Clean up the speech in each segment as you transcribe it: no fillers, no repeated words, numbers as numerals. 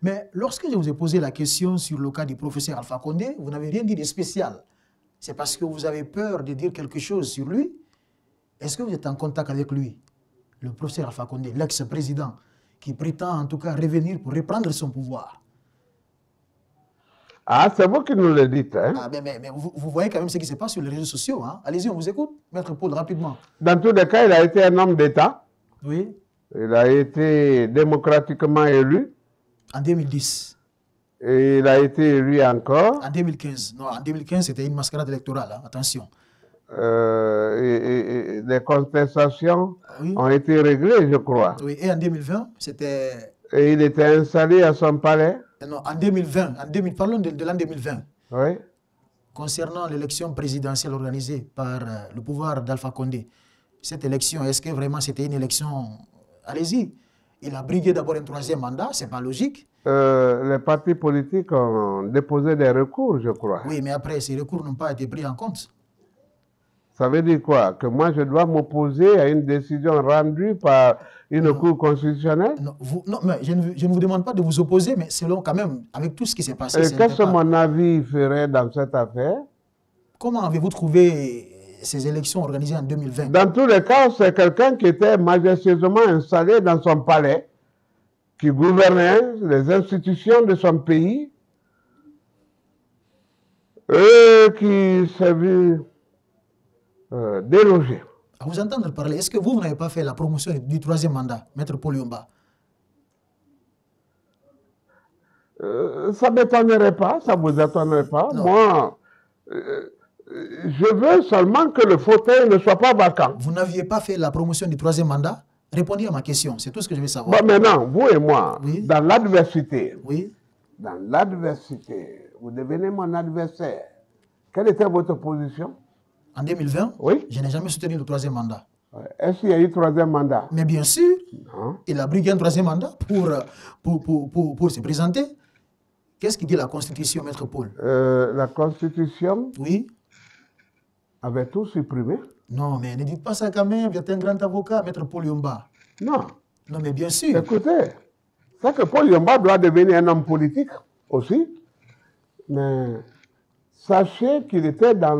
Mais lorsque je vous ai posé la question sur le cas du professeur Alpha Condé, vous n'avez rien dit de spécial. C'est parce que vous avez peur de dire quelque chose sur lui. Est-ce que vous êtes en contact avec lui, le professeur Alpha Condé, l'ex-président, qui prétend en tout cas revenir pour reprendre son pouvoir? Ah, c'est vous qui nous le dites. Hein? Ah, mais vous voyez quand même ce qui se passe sur les réseaux sociaux. Hein? Allez-y, on vous écoute, Maître Paul, rapidement. Dans tous les cas, il a été un homme d'État. Oui. Il a été démocratiquement élu. En 2010. Et il a été élu encore. En 2015. Non, en 2015, c'était une mascarade électorale. Hein? Attention. Les contestations ont été réglées, je crois. Oui, et en 2020, c'était... Et il était installé à son palais. Non, en 2020, parlons de l'an 2020. Oui. Concernant l'élection présidentielle organisée par le pouvoir d'Alpha Condé, cette élection, est-ce que vraiment c'était une élection... Allez-y. Il a brigué d'abord un troisième mandat, c'est pas logique. Les partis politiques ont déposé des recours, je crois. Oui, mais après, ces recours n'ont pas été pris en compte. Ça veut dire quoi? Que moi, je dois m'opposer à une décision rendue par une cour constitutionnelle? Non, mais je ne vous demande pas de vous opposer, mais selon quand même, avec tout ce qui s'est passé... Qu'est-ce que mon avis ferait dans cette affaire? Comment avez-vous trouvé ces élections organisées en 2020? Dans tous les cas, c'est quelqu'un qui était majestueusement installé dans son palais, qui gouvernait les institutions de son pays, et qui s'est vu délogé. À vous entendre parler, est-ce que vous n'avez pas fait la promotion du troisième mandat, Maître Paul Yomba? Ça ne m'étonnerait pas, ça ne vous étonnerait pas. Non. Moi, je veux seulement que le fauteuil ne soit pas vacant. Vous n'aviez pas fait la promotion du troisième mandat? Répondez à ma question, c'est tout ce que je veux savoir. Bon, maintenant, vous et moi, oui. Dans l'adversité, oui. Dans l'adversité, vous devenez mon adversaire. Quelle était votre position? En 2020, oui. Je n'ai jamais soutenu le troisième mandat. Est-ce qu'il y a eu troisième mandat? Mais bien sûr, non. Il a brigué un troisième mandat pour se présenter. Qu'est-ce qui dit la Constitution, Maître Paul? La Constitution oui. Avait tout supprimé. Non, mais ne dites pas ça quand même. Vous êtes un grand avocat, Maître Paul Yomba. Non. Non, mais bien sûr. Écoutez, c'est que Paul Yomba doit devenir un homme politique aussi. Mais sachez qu'il était dans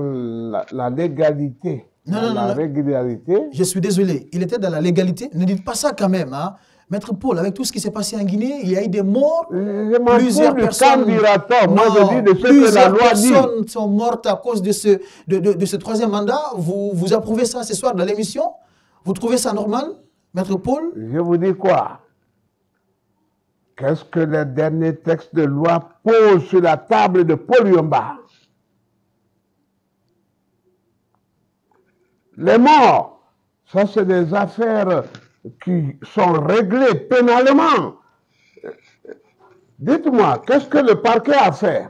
la légalité. Non, la régularité. Je suis désolé. Il était dans la légalité. Ne dites pas ça quand même. Hein. Maître Paul, avec tout ce qui s'est passé en Guinée, il y a eu des morts. Plusieurs personnes. Moi, je dis de ce que la loi dit. Plusieurs personnes sont mortes à cause de ce troisième mandat. Vous approuvez ça ce soir dans l'émission? Vous trouvez ça normal, Maître Paul? Je vous dis quoi? Qu'est-ce que les derniers textes de loi posent sur la table de Paul Yomba? Les morts, ça c'est des affaires qui sont réglées pénalement. Dites-moi, qu'est-ce que le parquet a fait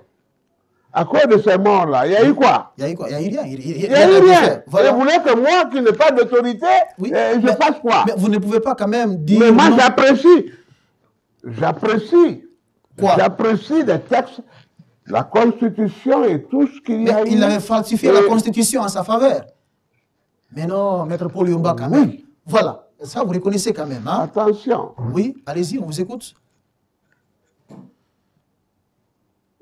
à cause de ces morts-là? Il y a eu quoi? Il y a eu quoi? Il y a eu rien. Il y a eu rien. Voilà. Vous voulez que moi, qui n'ai pas d'autorité, je fasse quoi? Mais vous ne pouvez pas quand même dire... Mais moi, j'apprécie. J'apprécie les textes, la Constitution et tout ce qu'il y a eu. Il avait falsifié la Constitution en sa faveur. Mais non, Maître Paul Yomba, quand même. Voilà, ça vous reconnaissez quand même. Hein? Attention. Oui, allez-y, on vous écoute.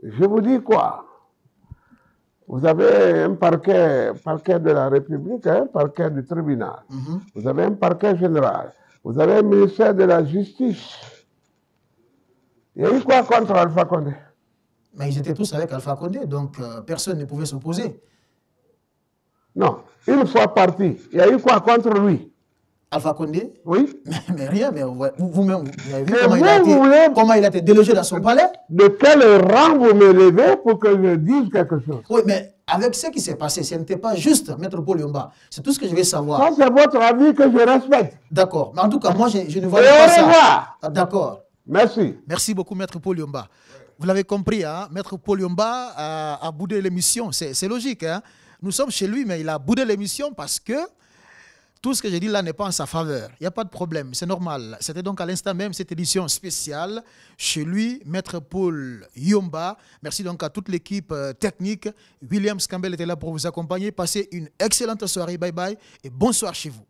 Je vous dis quoi? Vous avez un parquet de la République, un parquet du tribunal. Vous avez un parquet général. Vous avez un ministère de la Justice. Il y a eu quoi contre Alpha Condé? Mais ils étaient tous avec Alpha Condé, donc personne ne pouvait s'opposer. Non, une fois parti, il y a eu quoi contre lui? Alpha Condé? Oui. Mais rien, mais vous-même, vous avez vu comment il a été délogé dans son palais? De quel rang vous me levez pour que je dise quelque chose? Oui, mais avec ce qui s'est passé, ce n'était pas juste, Maître Paul Yomba. C'est tout ce que je veux savoir. Ça, c'est votre avis que je respecte. D'accord. Mais en tout cas, moi, je ne vois pas ça. D'accord. Merci. Merci beaucoup, Maître Paul Yomba. Vous l'avez compris, hein? Maître Paul Yomba a boudé l'émission. C'est logique. Hein? Nous sommes chez lui, mais il a boudé l'émission parce que tout ce que j'ai dit là n'est pas en sa faveur. Il n'y a pas de problème, c'est normal. C'était donc à l'instant même cette édition spéciale chez lui, Maître Paul Yomba. Merci donc à toute l'équipe technique. William Campbell était là pour vous accompagner. Passez une excellente soirée. Bye bye et bonsoir chez vous.